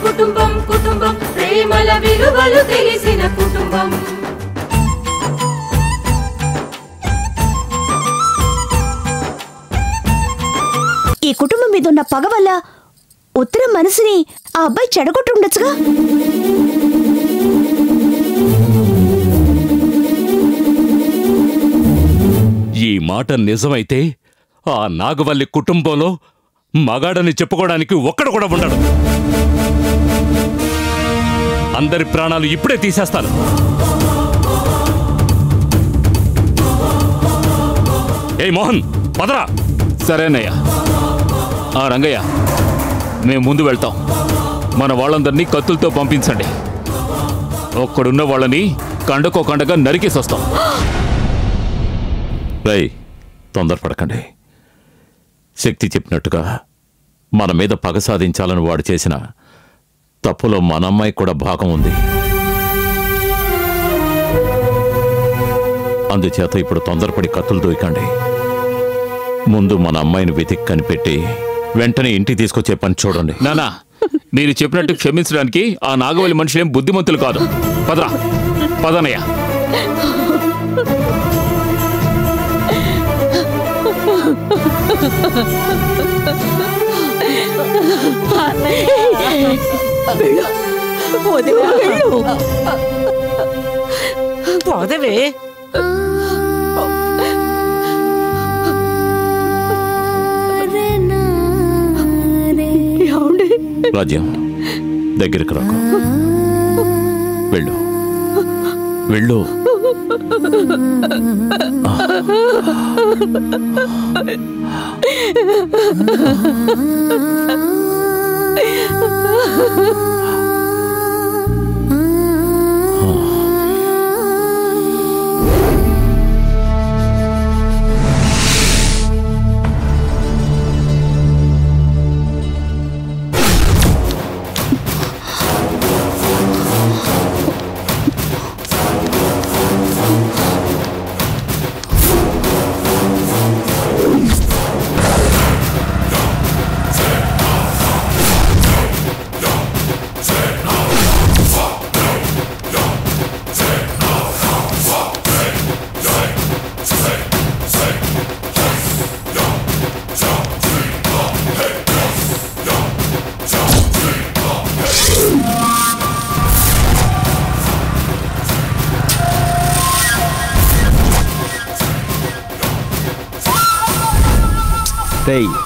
కుటుంబం కుటుంబం ప్రేమల విలువలు తెలిసిన కుటుంబం. ఈ కుటుంబం మీద ఉన్న పగ వల్ల ఉత్తరం మనసుని ఆ అబ్బాయి చెడగొట్టుండొచ్చుగా. ఈ మాట నిజమైతే ఆ నాగవల్లి కుటుంబంలో మగాడని చెప్పుకోవడానికి ఒక్కడు కూడా ఉండడు. అందరి ప్రాణాలు ఇప్పుడే తీసేస్తాను. ఏయ్ మోహన్, పదరా. సరేనయ్యా. ఆ రంగయ్య, మేము ముందు వెళ్తాం. మన వాళ్ళందరినీ కత్తులతో పంపించండి. ఒక్కడున్న వాళ్ళని కండకో కండగా నరికేసి వస్తాం. రై, తొందరపడకండి. శక్తి చెప్పినట్టుగా మన మీద పగ సాధించాలని వాడు చేసిన తప్పులో మన అమ్మాయి కూడా భాగం ఉంది. అందుచేత ఇప్పుడు తొందరపడి కత్తులు దూకండి. ముందు మన అమ్మాయిని వెతికి కనిపెట్టి వెంటనే ఇంటికి తీసుకొచ్చే పని చూడండి. నానా, మీరు చెప్పినట్టు క్షమించడానికి ఆ నాగవల్లి మనుషులేం బుద్ధిమంతులు కాదు. పదరా, పదనయ్యా. పోదవే. రాజ్యం, దగ్గరికి రాకు. వెళ్ళు వెళ్ళు.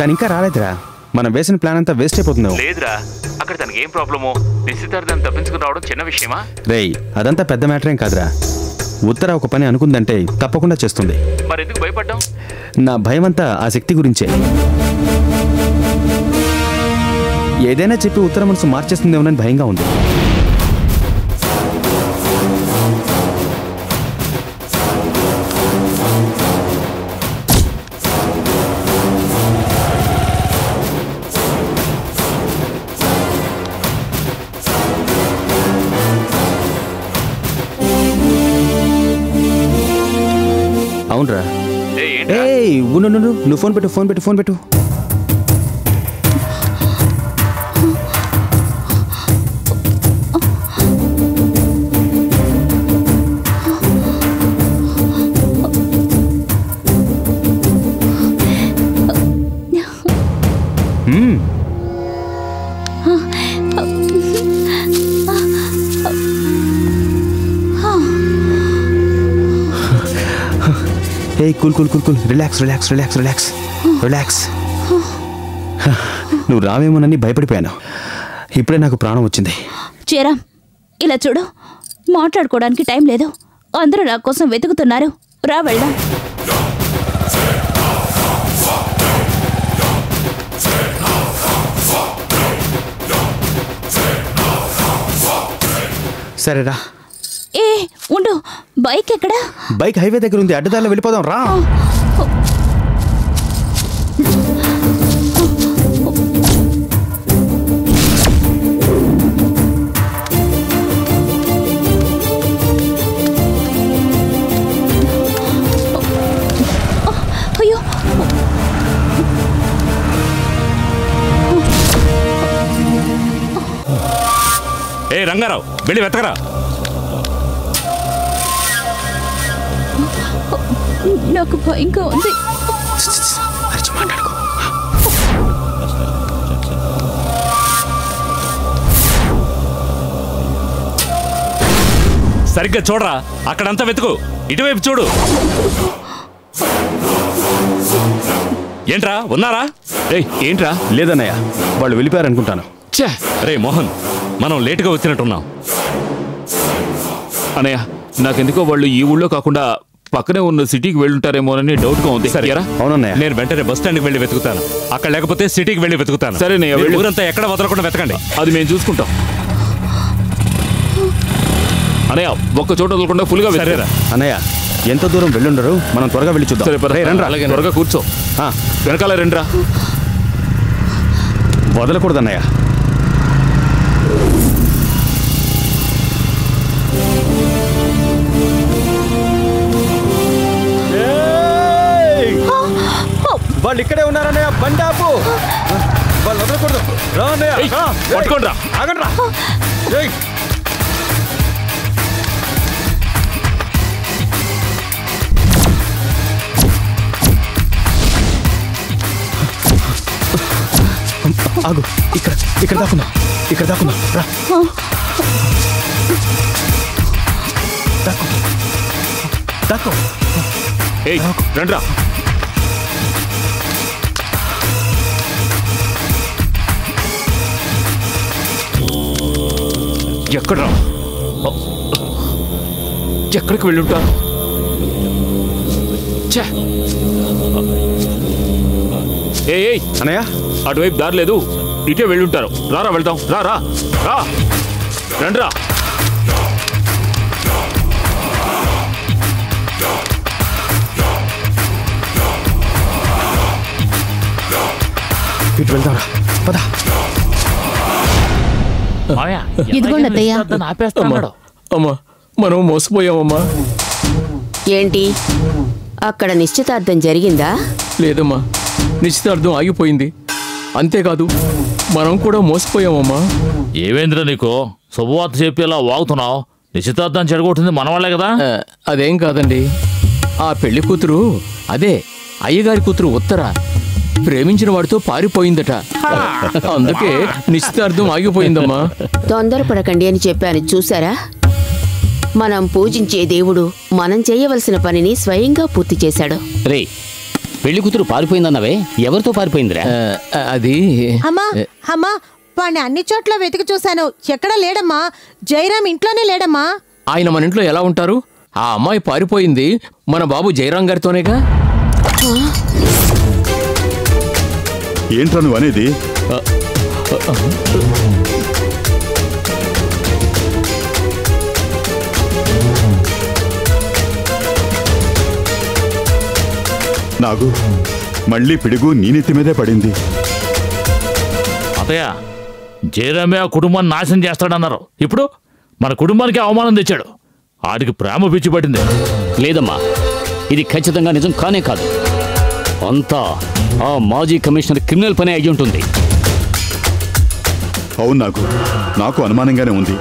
తను ఇంకా రాలేదురా. మనం వేసిన ప్లాన్ అంతా వేస్ట్ అయిపోతుంది. లేదురా, అక్కడ తనకి ఏం ప్రాబ్లమో నిశ్చితార్థాన్ని తప్పించుకుని రావడం చిన్న విషయమా? రేయ్, అదంతా పెద్ద మ్యాటర్ ఏం కాదురా. ఉత్తర ఒక పని అనుకుందంటే తప్పకుండా చేస్తుంది. మరెందుకు భయపడ్డాం? నా భయం అంతా ఆ శక్తి గురించే. ఏదైనా చెప్పి ఉత్తర మనసు మార్చేస్తుందేమోనని భయంగా ఉంది. అవునరా. నువ్వు ఫోన్ పెట్టు. కూల్. రిలాక్స్. నువ్వు రావేమోనని భయపడిపోయాను. ఇప్పుడే నాకు ప్రాణం వచ్చింది. చేరా, ఇలా చూడు. మాట్లాడుకోవడానికి టైం లేదు. అందరూ నా కోసం వెతుకుతున్నారు. రా వెళ్దాం. సరేరా. ఉండు. బైక్ ఎక్కడా? బైక్ హైవే దగ్గర ఉంది. అడ్డదారిలో వెళ్ళిపోదాం రా. అయ్యో, ఏ రంగారావు వెళ్ళి వెతకరా. నాకు భయంగా ఉంది. సరిగ్గా చూడరా, అక్కడంతా వెతుకు, ఇటువైపు చూడు. ఏంట్రా ఉన్నారా? ఏంట్రా? లేదన్నయ్య, వాళ్ళు వెళ్ళిపోయారనుకుంటాను. ఛే, రే మోహన్, మనం లేటుగా వచ్చినట్టున్నాం. అనయ్య, నాకెందుకో వాళ్ళు ఈ ఊళ్ళో కాకుండా పక్కనే ఉన్న సిటీకి వెళ్ళుంటారేమోనని డౌట్ గా ఉంది. సరేరా? అవునన్నయ్య. నేను వెంటనే బస్ స్టాండ్కి వెళ్ళి వెతుకుతాను. అక్కడ లేకపోతే సిటీకి వెళ్ళి వెతుకుతాను. సరే, ఊరంతా ఎక్కడ వదలకుండా వెతకండి. అది మేము చూసుకుంటాం. అనయ్య, ఒక్క చోట వదలకుండా ఫుల్ గా సరేరా? అన్నయ్య, ఎంత దూరం వెళ్ళుండరు, మనం త్వరగా వెళ్ళి చూద్దాం. సరే, రండి, త్వరగా కూర్చో. వెనకాల రండిరా. వదలకూడదన్నయ్య. వాళ్ళు ఇక్కడే ఉన్నారన్నయ్య, బండాపు. వాళ్ళు వదలకూడదు. పట్టుకోండి రా. ఆగండి రా. ఆగు, ఇక్కడ దాక్కున్నా, ఇక్కడ దాక్కున్నా. రా, దాక్కో. రండి రా. ఎక్కడ్రా? ఎక్కడికి వెళ్ళుంటారు? అన్నయ్య, అటువైపు దారి లేదు, ఇటే వెళ్ళుంటారు. రారా, వెళ్తాం. రా రా రా, రండిరా. ఇటు వెళ్దాంరా, పద. ఇదిగోండి అత్తయ్య. అమ్మా, మనం మోసపోయామమ్మా. ఏంటి, అక్కడ నిశ్చితార్థం జరిగిందా? లేదమ్మా, నిశ్చితార్థం ఆగిపోయింది. అంతేకాదు, మనం కూడా మోసపోయామమ్మా. ఏవేంద్ర, నీకు శుభవార్త చెప్పేలా వాగుతున్నావు? నిశ్చితార్థం చెడగొట్టింది మన వాళ్ళే కదా. అదేం కాదండి, ఆ పెళ్లి కూతురు, అదే అయ్యగారి కూతురు ఉత్తర, ప్రేమించిన వాడితో పారిపోయిందట. అందుకే నిశ్చితార్థం ఆగిపోయిందమ్మా. తొందరపడకండి అని చెప్పాను, చూసారా? మనం పూజించే దేవుడు మనం చేయవలసిన పనిని స్వయంగా పూర్తి చేశాడు. రే, పెళ్లి కూతురు పారిపోయిందన్నవే, ఎవరితో పారిపోయిందిరా? అది అమ్మా, వాడిని అన్ని చోట్ల వెతికి చూశాను, ఎక్కడా లేడమ్మా. జయరాం ఇంట్లోనే లేడమ్మా. ఆయన మన ఇంట్లో ఎలా ఉంటారు? ఆ అమ్మాయి పారిపోయింది మన బాబు జయరాం గారితోనేగా. ఏంట్రా నువ్వు అనేది? నాగు, మళ్ళీ పిడుగు నీ నెత్తి మీదే పడింది. అతయ్య, జయరామే ఆ కుటుంబాన్ని నాశనం చేస్తాడన్నారు. ఇప్పుడు మన కుటుంబానికి అవమానం తెచ్చాడు. ఆడికి ప్రేమ పిచ్చి పట్టింది. లేదమ్మా, ఇది ఖచ్చితంగా నిజం కానే కాదు. అంతా ఆ మాజీ కమిషనర్ క్రిమినల్ పని అయి ఉంటుంది. అవును నాగు, నాకు అనుమానంగానే ఉంది.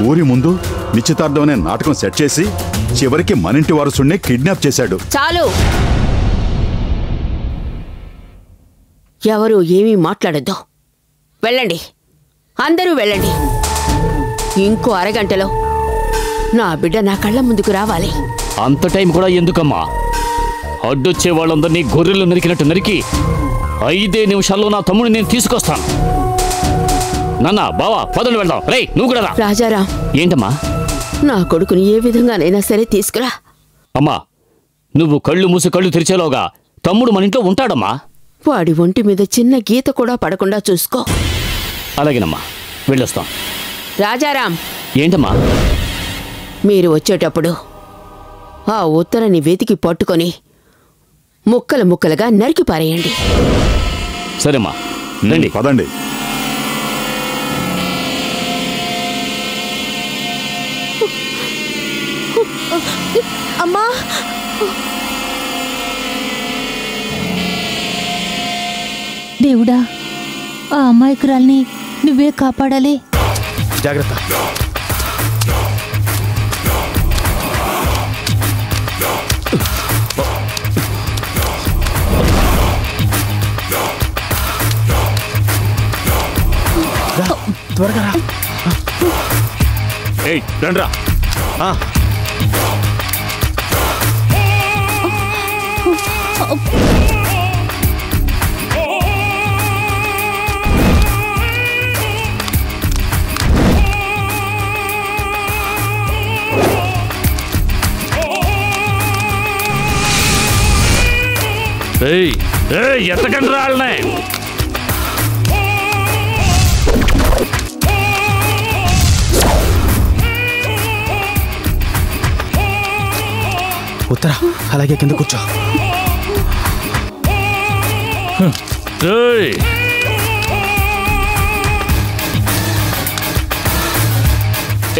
ఊరి ముందు నిశ్చితార్థం అనే నాటకం సెట్ చేసి చివరికి మనింటి వారసుడిని కిడ్నాప్ చేశాడు. చాలు, ఎవరు ఏమీ మాట్లాడొద్దు. వెళ్ళండి, అందరూ వెళ్ళండి. ఇంకో అరగంటలో నా బిడ్డ నా కళ్ళ ముందుకు రావాలి. అంత టైం కూడా ఎందుకమ్మా? అడ్డొచ్చే వాళ్ళందరినీ గొర్రెలు నరికినట్టు నరికి 5 నిమిషాల్లో నా తమ్ముడిని నేను తీసుకొస్తాను. నాన్న, బావా, పదండి వెళ్దాం. రేయ్, నువ్వు కూడా రా. రాజారాం, ఏంటమ్మా? నా కొడుకుని ఏ విధంగానైనా సరే తీసుకురా. అమ్మా, నువ్వు కళ్ళు మూసి కళ్ళు తెరిచేలోగా తమ్ముడు మన ఇంట్లో ఉంటాడమ్మా. వాడి ఒంటి మీద చిన్న గీత కూడా పడకుండా చూసుకో. అలాగేనమ్మా, వెళ్ళొస్తాం. రాజారాం, ఏంటమ్మా? మీరు వచ్చేటప్పుడు ఆ ఉత్తరని వెతికి పట్టుకొని ముక్కలు ముక్కలుగా నరికి పారేయండి. సరేమ్మా, రండి. పదండి. అమ్మా, దేవుడా, ఆ అమాయకురాల్ని నువ్వే కాపాడాలి. జాగ్రత్త. త్వరగా రా. ఏయ్ రండ్రా. ఎత్తకండి రాళ్ళనే. ఉత్తర అలాగే కింద కూర్చో.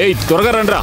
ఏయ్ త్వరగా రండ్రా.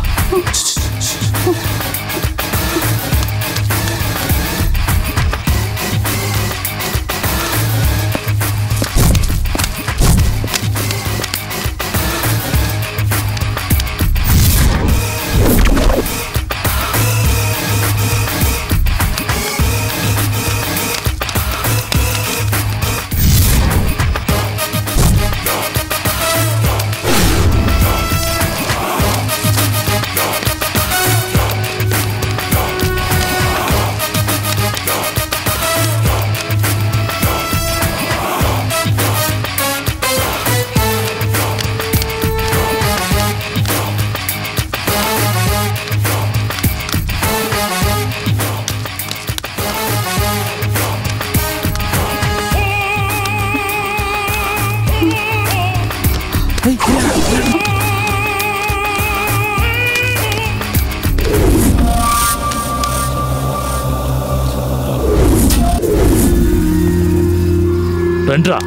రండ్రా.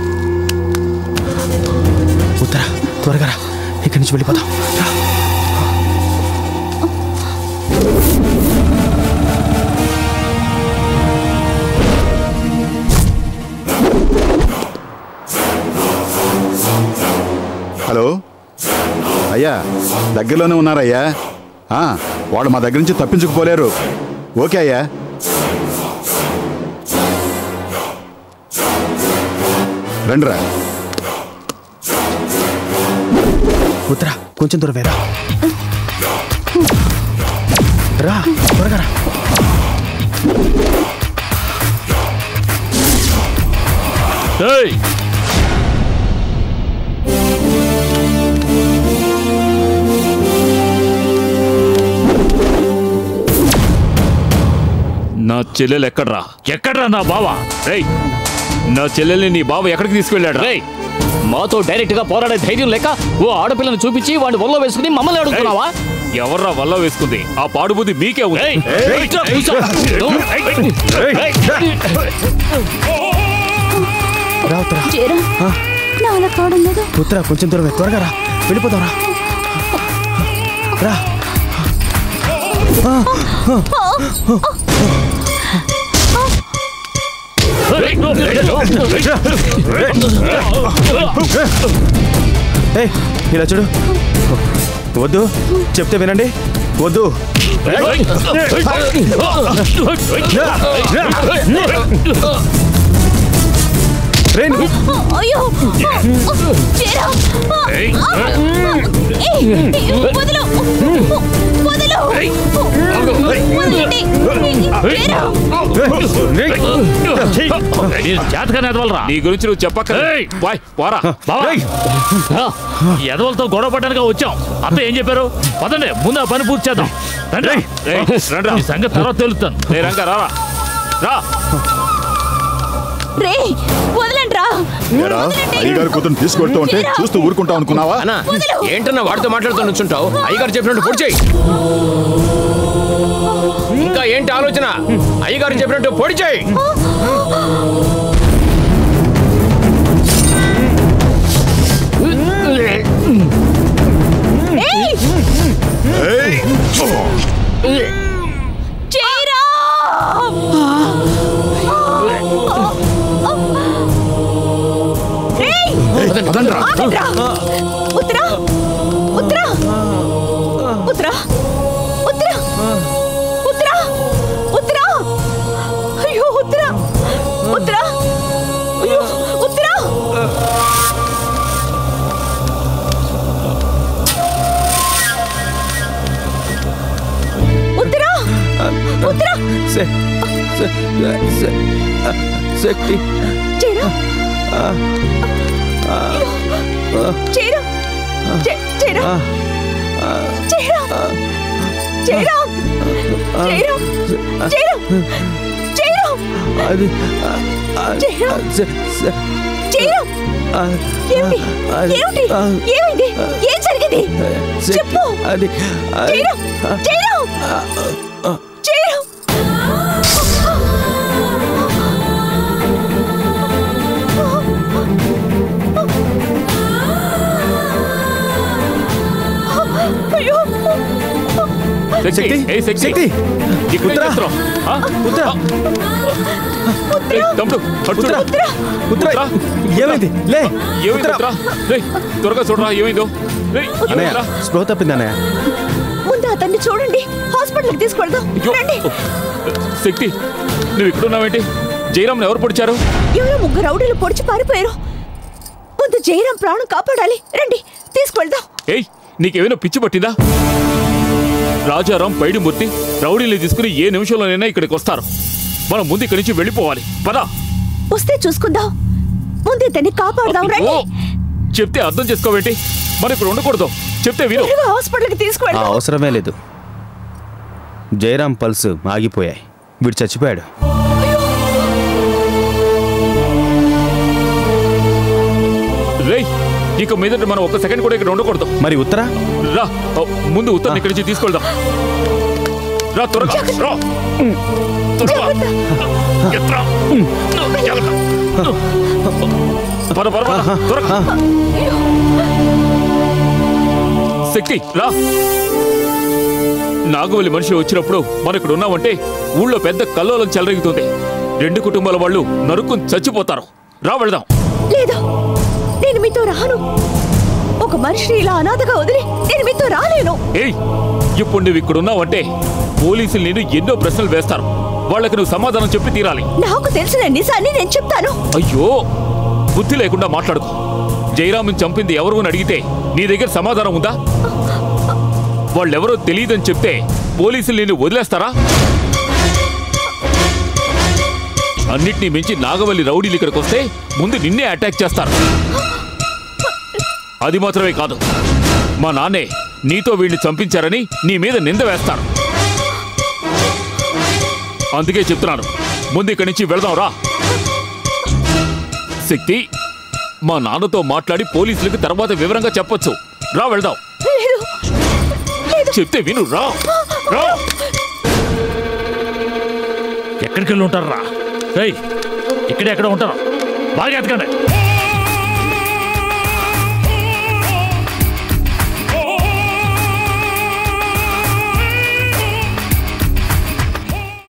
ఉత్తర త్వరగా రా, ఇక్కడి నుంచి వెళ్ళిపోతాం. హలో అయ్యా, దగ్గరలోనే ఉన్నారయ్యా. వాళ్ళు మా దగ్గర నుంచి తప్పించుకుపోలేరు. ఓకే అయ్యా. రండిరా. ఉత్తర కొంచెం దూరం వేరా. రా త్వరగా రా. నా చెల్లెలు ఎక్కడ్రా? ఎక్కడ్రా నా బావా? రేయ్, నా చెల్లెల్ని నీ బావ ఎక్కడికి తీసుకెళ్ళాడు? రేయ్, మాతో డైరెక్ట్ గా పోరాడే ధైర్యం లేక ఓ ఆడపిల్లను చూపించి వాడిని వల్ల వేసుకుని మమ్మల్ని అడుగుతున్నావా? ఎవర్రా వల్ల వేసుకుంది? ఆ పాడుబుద్ధి మీకే ఉంది. ఉత్తర కొంచెం దూరం త్వరగా రా, వెళ్ళిపోతాం. రా. ఇలా చూడు. వద్దు చెప్తే వినండి. వద్దు. నీ గురించి నువ్వు చెప్పక్క. ఎదవలతో గొడవ పడ్డానికి వచ్చాం. అత్త ఏం చెప్పారు? పదండి ముందు ఆ పని పూర్తి చేద్దాం. సంగతి తర్వాత తెలుస్తాను. రంగా రా. అయ్యగారు కూతురు తీసుకెళ్తూ ఉంటే చూస్తూ ఊరుకుంటాం అనుకున్నావా? ఏంటన్నా వాడితో మాట్లాడుతూ నుంచుంటావు? అయ్యగారు చెప్పినట్టు పొడి చేయి. ఇంకా ఏంటి ఆలోచన? అయ్యగారు చెప్పినట్టు పొడి చేయి. ఉత్తరా ఉత్తరా ఉత్తరా అయ్యో ఉత్తరా ఉత్తరా అయ్యో ఉత్తరా ఉత్తరా ఉత్తరా శక్తి చేరా చేరా చేరా చేరా చేరా చేరా చేరా చేరా అది చేరా చేరా ఏమిటి ఏమిటి ఏమైంది ఏం జరిగింది చెప్పు అది చేరా చేరా చేరా అయ్యో శక్తి ఏ శక్తి ఇక్కడ ఏం చేస్తున్నావ్? ఆ? ఏయ్, తమ్ముడు అటు చూడు. ఉత్తరా. ఏమైంది లే ఏమైంది ఉత్తరా? రేయ్, త్వరగా చూడరా ఏమైందో. రేయ్, అన్నయ్య ఏమైందిరా? స్పృహ తప్పింది అన్నయ్య. ముందు అతన్ని చూడండి హాస్పిటల్కి తీసుకెళ్దాం రండి శక్తి నువ్వు ఇక్కడ ఉన్నావేంటి? జయరామ్ని ఎవరు పొడిచారు? ఎవరో ముగ్గురు రౌడీలు పొడిచి పారిపోయారు ముందు జయరాం ప్రాణం కాపాడాలి రండి తీసుకెళ్దాం ఏయ్, నీకేమైనా పిచ్చి పట్టిందా? రాజారాం పైడిమూర్తి రౌడీని తీసుకుని ఏ నిమిషంలోనైనా ఇక్కడికి వస్తారు. మనం ముందు ఇక్కడి నుంచి వెళ్ళిపోవాలి. పద. వస్తే చూసుకుందాం ముందు ఇతన్ని కాపాడదాం రండి. చెప్తే అర్థం చేసుకోవేంటి? మనం ఇక్కడ ఉండకూడదు. చెప్తే వీరు హాస్పిటల్కి ఆ తీసుకెళ్దాం అవసరమే లేదు. జయరాం పల్స్ ఆగిపోయాయి. వీడు చచ్చిపోయాడు. రేయ్, ఇక మీదట మనం ఒక్క సెకండ్ కూడా ఇక్కడ ఉండకూడదు. మరి ఉత్తరా రా, ముందు ఉత్తరాన్ని ఇక్కడి నుంచి తీసుకెళ్దాం. రా త్వరగా రా. త్వరగా. ఎత్రా. జాగ్రత్త. పద పద పద, త్వరగా. శక్తి రా. నాగవల్లి మనిషి వచ్చినప్పుడు మనం ఇక్కడ ఉన్నామంటే ఊళ్ళో పెద్ద కల్లోలం చెలరేగుతుంది. రెండు కుటుంబాల వాళ్ళు నరుక్కుని చచ్చిపోతారు. రా వెళ్దాం. లేదు నేను మీతో రాను. ఒక మనిషిని ఇలా అనాథగా వదిలి నేను మీతో రాలేను. ఏయ్, ఇప్పుడు నువ్వు ఇక్కడ ఉన్నావంటే పోలీసులు నేను ఎన్నో ప్రశ్నలు వేస్తారు. వాళ్ళకి నువ్వు సమాధానం చెప్పి తీరాలి. నాకు తెలిసిన నిజాన్ని నేను చెప్తాను. అయ్యో, బుద్ధి లేకుండా మాట్లాడుకో. జయరాముని చంపింది ఎవరు అని అడిగితే నీ దగ్గర సమాధానం ఉందా? వాళ్ళెవరో తెలియదని చెప్తే పోలీసులు నిన్ను వదిలేస్తారా? అన్నిటినీ మించి నాగవల్లి రౌడీలు ఇక్కడికి వస్తే ముందు నిన్నే అటాక్ చేస్తారు. అది మాత్రమే కాదు, మా నాన్నే నీతో వీడిని చంపించారని నీ మీద నింద వేస్తారు. అందుకే చెప్తున్నాను, ముందు ఇక్కడి నుంచి వెళదాం రా. శక్తి, మా నాన్నతో మాట్లాడి పోలీసులకు తర్వాత వివరంగా చెప్పొచ్చు. రా వెళ్దాం. చెప్తే విను. రా రా. ఎక్కడికి వెళ్ళి ఉంటారు రా? ఇక్కడే ఎక్కడ ఉంటారు? బాగా ఎతకండి.